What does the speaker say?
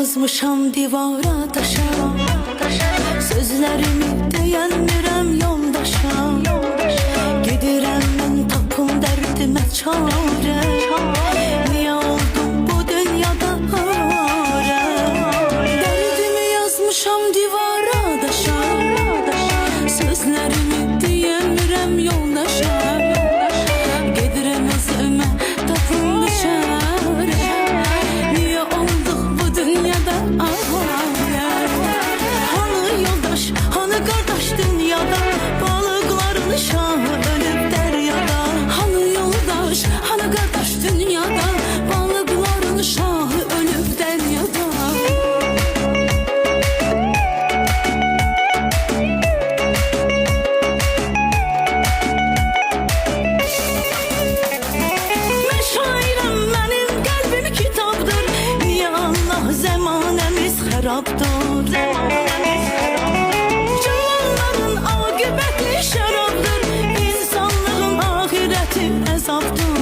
yazmışam divara taşa, sözlerimi deyənmirəm yoldaşa. Gedirəm mən tapım dərdimə çare, niyə oldum bu dünyada avare? Dərdimi yazmışam divara taşa, sözlerimi deyənmirəm yoldaşa. Gedirəm özümə tapım çare, niyə oldum bu dünyada avare? Hanı yoldaş, hanı qardaş dünyada, balıqların şahı ölüb dəryada. Hanı yoldaş, hanı qardaş dünyada, balıqların şahı ölüb dəryada. Şairim mənim qəlbim kitabdır, niyə Allah zəmanəmiz xərabdır? Cavanların aqibətli şərabdır, insanlığın ahirəti əzabdır.